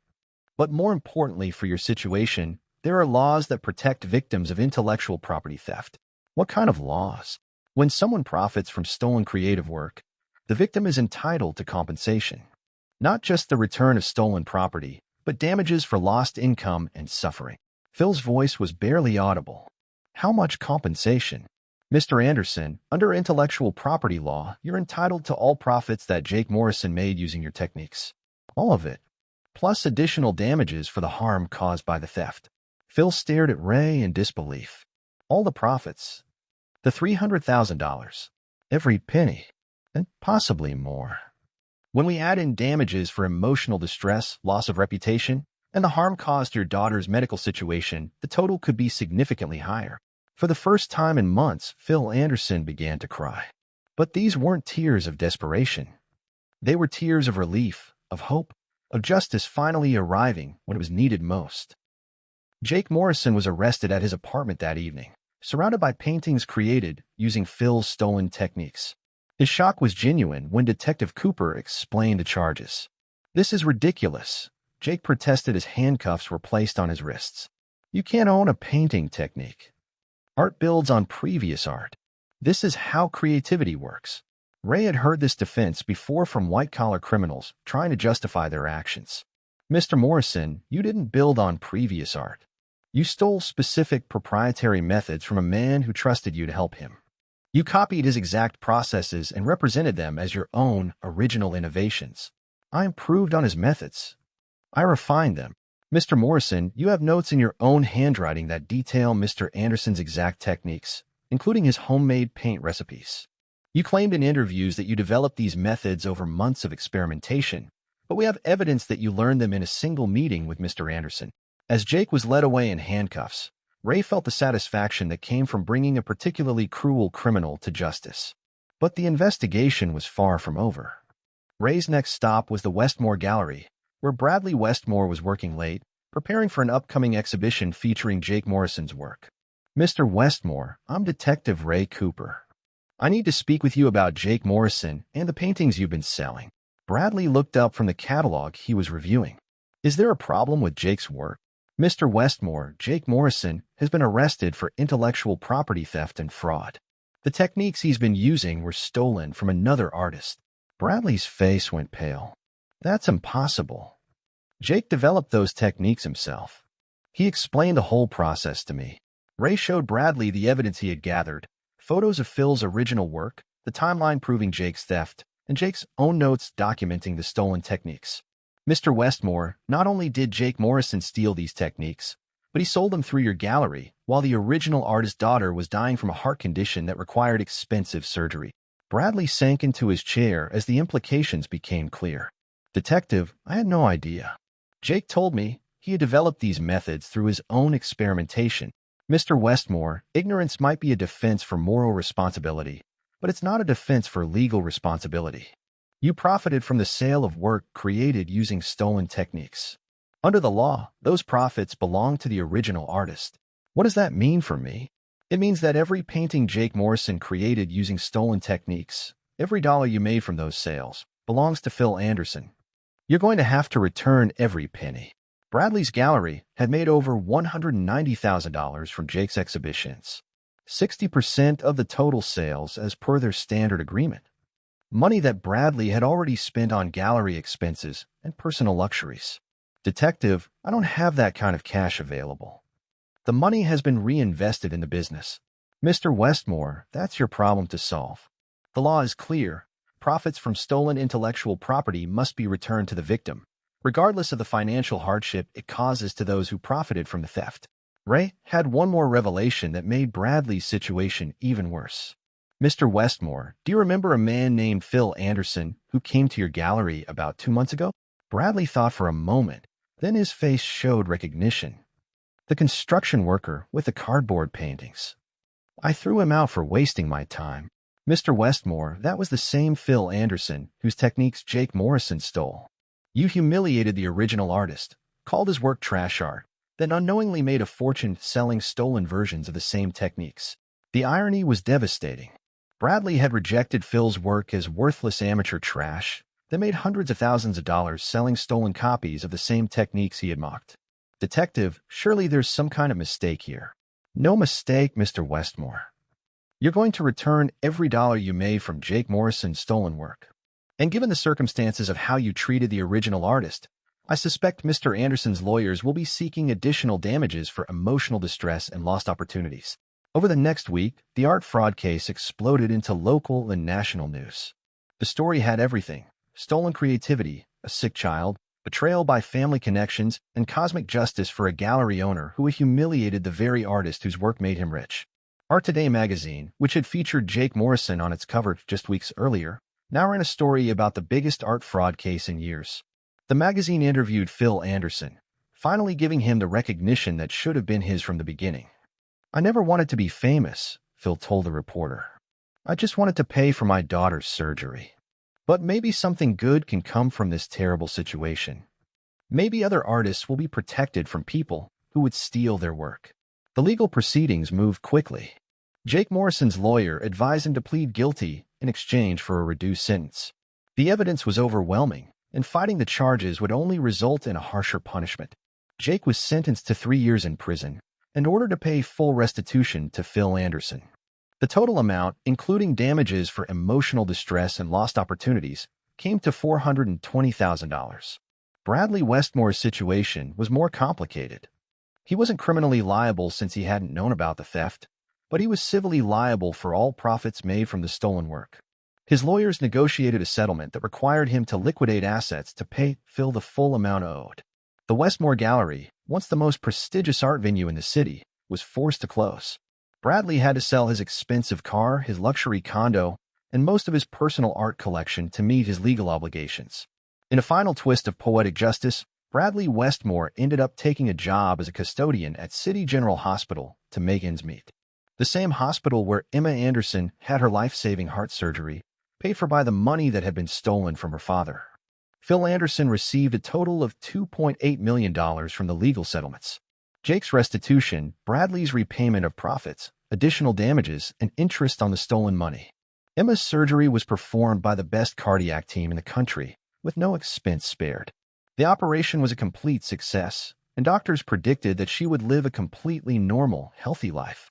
But more importantly for your situation, there are laws that protect victims of intellectual property theft." "What kind of laws?" "When someone profits from stolen creative work, the victim is entitled to compensation. Not just the return of stolen property, but damages for lost income and suffering." Phil's voice was barely audible. "How much compensation?" "Mr. Anderson, under intellectual property law, you're entitled to all profits that Jake Morrison made using your techniques. All of it, plus additional damages for the harm caused by the theft." Phil stared at Ray in disbelief. "All the profits? The $300,000? Every penny? And possibly more? When we add in damages for emotional distress, loss of reputation, and the harm caused to your daughter's medical situation, the total could be significantly higher." For the first time in months, Phil Anderson began to cry. But these weren't tears of desperation. They were tears of relief, of hope, of justice finally arriving when it was needed most. Jake Morrison was arrested at his apartment that evening, surrounded by paintings created using Phil's stolen techniques. His shock was genuine when Detective Cooper explained the charges. "This is ridiculous," Jake protested as handcuffs were placed on his wrists. "You can't own a painting technique. Art builds on previous art. This is how creativity works." Ray had heard this defense before from white-collar criminals trying to justify their actions. "Mr. Morrison, you didn't build on previous art. You stole specific proprietary methods from a man who trusted you to help him. You copied his exact processes and represented them as your own original innovations. I improved on his methods. I refined them. Mr. Morrison, you have notes in your own handwriting that detail Mr. Anderson's exact techniques, including his homemade paint recipes. You claimed in interviews that you developed these methods over months of experimentation, but we have evidence that you learned them in a single meeting with Mr. Anderson." As Jake was led away in handcuffs, Ray felt the satisfaction that came from bringing a particularly cruel criminal to justice. But the investigation was far from over. Ray's next stop was the Westmore Gallery, where Bradley Westmore was working late, preparing for an upcoming exhibition featuring Jake Morrison's work. "Mr. Westmore, I'm Detective Ray Cooper. I need to speak with you about Jake Morrison and the paintings you've been selling." Bradley looked up from the catalog he was reviewing. "Is there a problem with Jake's work?" "Mr. Westmore, Jake Morrison has been arrested for intellectual property theft and fraud. The techniques he's been using were stolen from another artist. Bradley's face went pale. That's impossible. Jake developed those techniques himself. He explained the whole process to me. Ray showed Bradley the evidence he had gathered, photos of Phil's original work, the timeline proving Jake's theft, and Jake's own notes documenting the stolen techniques. Mr. Westmore, not only did Jake Morrison steal these techniques, but he sold them through your gallery while the original artist's daughter was dying from a heart condition that required expensive surgery. Bradley sank into his chair as the implications became clear. Detective, I had no idea. Jake told me he had developed these methods through his own experimentation. Mr. Westmore, ignorance might be a defense for moral responsibility, but it's not a defense for legal responsibility. You profited from the sale of work created using stolen techniques. Under the law, those profits belong to the original artist. What does that mean for me? It means that every painting Jake Morrison created using stolen techniques, every dollar you made from those sales, belongs to Phil Anderson. You're going to have to return every penny. Bradley's gallery had made over $190,000 from Jake's exhibitions, 60% of the total sales as per their standard agreement. Money that Bradley had already spent on gallery expenses and personal luxuries. Detective, I don't have that kind of cash available. The money has been reinvested in the business. Mr. Westmore, that's your problem to solve. The law is clear. Profits from stolen intellectual property must be returned to the victim, regardless of the financial hardship it causes to those who profited from the theft. Ray had one more revelation that made Bradley's situation even worse. Mr. Westmore, do you remember a man named Phil Anderson who came to your gallery about 2 months ago? Bradley thought for a moment, then his face showed recognition. The construction worker with the cardboard paintings. I threw him out for wasting my time. Mr. Westmore, that was the same Phil Anderson whose techniques Jake Morrison stole. You humiliated the original artist, called his work trash art, then unknowingly made a fortune selling stolen versions of the same techniques. The irony was devastating. Bradley had rejected Phil's work as worthless amateur trash, then made hundreds of thousands of dollars selling stolen copies of the same techniques he had mocked. Detective, surely there's some kind of mistake here. No mistake, Mr. Westmore. You're going to return every dollar you made from Jake Morrison's stolen work. And given the circumstances of how you treated the original artist, I suspect Mr. Anderson's lawyers will be seeking additional damages for emotional distress and lost opportunities. Over the next week, the art fraud case exploded into local and national news. The story had everything: stolen creativity, a sick child, betrayal by family connections, and cosmic justice for a gallery owner who had humiliated the very artist whose work made him rich. Art Today magazine, which had featured Jake Morrison on its cover just weeks earlier, now ran a story about the biggest art fraud case in years. The magazine interviewed Phil Anderson, finally giving him the recognition that should have been his from the beginning. I never wanted to be famous, Phil told the reporter. I just wanted to pay for my daughter's surgery. But maybe something good can come from this terrible situation. Maybe other artists will be protected from people who would steal their work. The legal proceedings moved quickly. Jake Morrison's lawyer advised him to plead guilty in exchange for a reduced sentence. The evidence was overwhelming, and fighting the charges would only result in a harsher punishment. Jake was sentenced to 3 years in prison and ordered to pay full restitution to Phil Anderson. The total amount, including damages for emotional distress and lost opportunities, came to $420,000. Bradley Westmore's situation was more complicated. He wasn't criminally liable since he hadn't known about the theft, but he was civilly liable for all profits made from the stolen work. His lawyers negotiated a settlement that required him to liquidate assets to pay Phil the full amount owed. The Westmore Gallery, once the most prestigious art venue in the city, was forced to close. Bradley had to sell his expensive car, his luxury condo, and most of his personal art collection to meet his legal obligations. In a final twist of poetic justice, Bradley Westmore ended up taking a job as a custodian at City General Hospital to make ends meet. The same hospital where Emma Anderson had her life-saving heart surgery, paid for by the money that had been stolen from her father. Phil Anderson received a total of $2.8 million from the legal settlements. Jake's restitution, Bradley's repayment of profits, additional damages, and interest on the stolen money. Emma's surgery was performed by the best cardiac team in the country, with no expense spared. The operation was a complete success, and doctors predicted that she would live a completely normal, healthy life.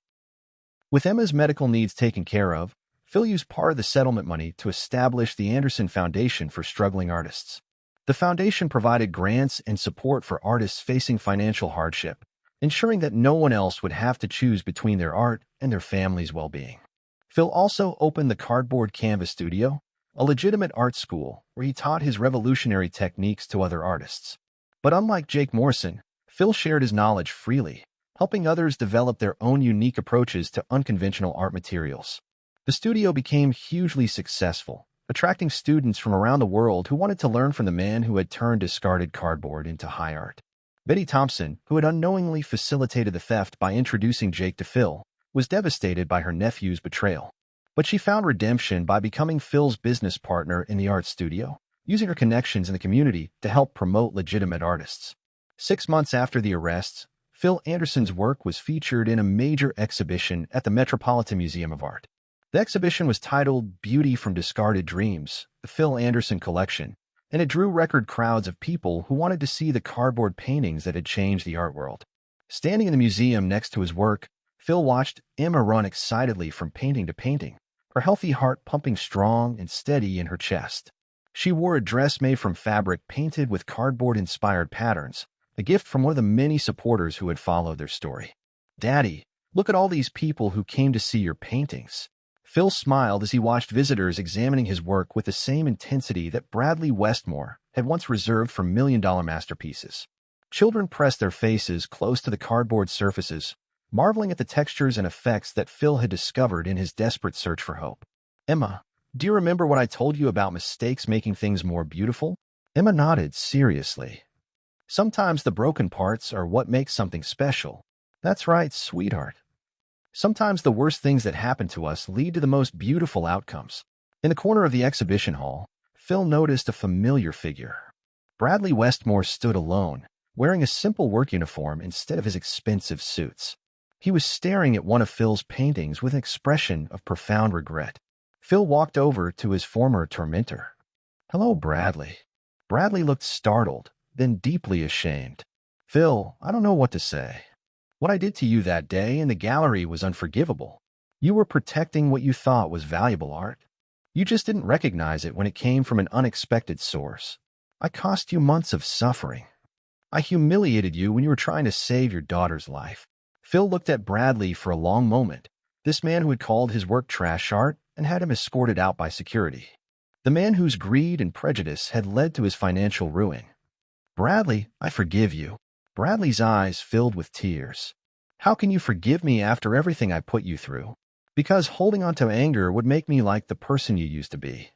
With Emma's medical needs taken care of, Phil used part of the settlement money to establish the Anderson Foundation for struggling artists. The foundation provided grants and support for artists facing financial hardship, ensuring that no one else would have to choose between their art and their family's well-being. Phil also opened the Cardboard Canvas Studio, a legitimate art school where he taught his revolutionary techniques to other artists. But unlike Jake Morrison, Phil shared his knowledge freely, helping others develop their own unique approaches to unconventional art materials. The studio became hugely successful, attracting students from around the world who wanted to learn from the man who had turned discarded cardboard into high art. Betty Thompson, who had unknowingly facilitated the theft by introducing Jake to Phil, was devastated by her nephew's betrayal. But she found redemption by becoming Phil's business partner in the art studio, using her connections in the community to help promote legitimate artists. 6 months after the arrests, Phil Anderson's work was featured in a major exhibition at the Metropolitan Museum of Art. The exhibition was titled Beauty from Discarded Dreams, the Phil Anderson Collection, and it drew record crowds of people who wanted to see the cardboard paintings that had changed the art world. Standing in the museum next to his work, Phil watched Emma run excitedly from painting to painting, her healthy heart pumping strong and steady in her chest. She wore a dress made from fabric painted with cardboard-inspired patterns, a gift from one of the many supporters who had followed their story. "Daddy, look at all these people who came to see your paintings." Phil smiled as he watched visitors examining his work with the same intensity that Bradley Westmore had once reserved for million-dollar masterpieces. Children pressed their faces close to the cardboard surfaces, marveling at the textures and effects that Phil had discovered in his desperate search for hope. "Emma, do you remember what I told you about mistakes making things more beautiful?" Emma nodded seriously. "Sometimes the broken parts are what makes something special." "That's right, sweetheart. Sometimes the worst things that happen to us lead to the most beautiful outcomes." In the corner of the exhibition hall, Phil noticed a familiar figure. Bradley Westmore stood alone, wearing a simple work uniform instead of his expensive suits. He was staring at one of Phil's paintings with an expression of profound regret. Phil walked over to his former tormentor. "Hello, Bradley." Bradley looked startled, then deeply ashamed. "Phil, I don't know what to say. What I did to you that day in the gallery was unforgivable. You were protecting what you thought was valuable art. You just didn't recognize it when it came from an unexpected source. I cost you months of suffering. I humiliated you when you were trying to save your daughter's life." Phil looked at Bradley for a long moment, this man who had called his work trash art and had him escorted out by security. The man whose greed and prejudice had led to his financial ruin. "Bradley, I forgive you." Bradley's eyes filled with tears. "How can you forgive me after everything I put you through?" "Because holding on to anger would make me like the person you used to be.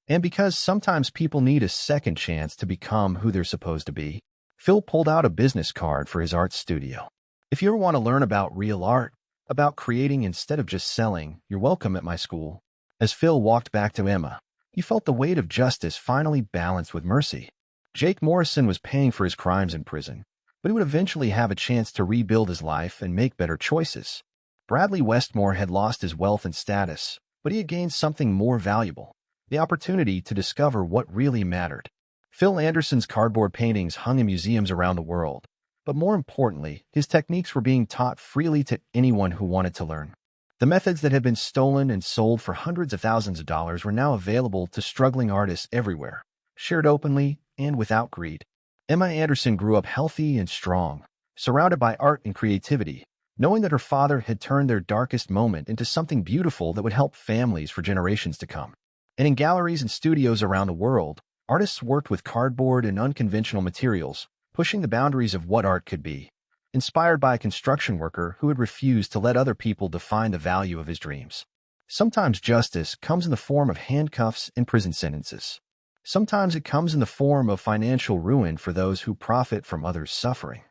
And because sometimes people need a second chance to become who they're supposed to be." Phil pulled out a business card for his art studio. "If you ever want to learn about real art, about creating instead of just selling, you're welcome at my school." As Phil walked back to Emma, he felt the weight of justice finally balanced with mercy. Jake Morrison was paying for his crimes in prison, but he would eventually have a chance to rebuild his life and make better choices. Bradley Westmore had lost his wealth and status, but he had gained something more valuable, the opportunity to discover what really mattered. Phil Anderson's cardboard paintings hung in museums around the world, but more importantly, his techniques were being taught freely to anyone who wanted to learn. The methods that had been stolen and sold for hundreds of thousands of dollars were now available to struggling artists everywhere, shared openly and without greed. Emma Anderson grew up healthy and strong, surrounded by art and creativity, knowing that her father had turned their darkest moment into something beautiful that would help families for generations to come. And in galleries and studios around the world, artists worked with cardboard and unconventional materials, pushing the boundaries of what art could be. Inspired by a construction worker who had refused to let other people define the value of his dreams. Sometimes justice comes in the form of handcuffs and prison sentences. Sometimes it comes in the form of financial ruin for those who profit from others' suffering.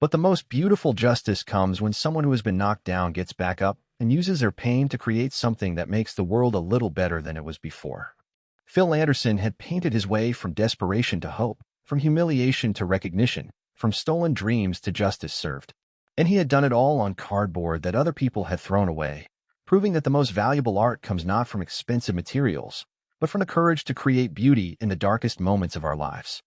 But the most beautiful justice comes when someone who has been knocked down gets back up and uses their pain to create something that makes the world a little better than it was before. Phil Anderson had painted his way from desperation to hope, from humiliation to recognition, from stolen dreams to justice served. And he had done it all on cardboard that other people had thrown away, proving that the most valuable art comes not from expensive materials, but from the courage to create beauty in the darkest moments of our lives.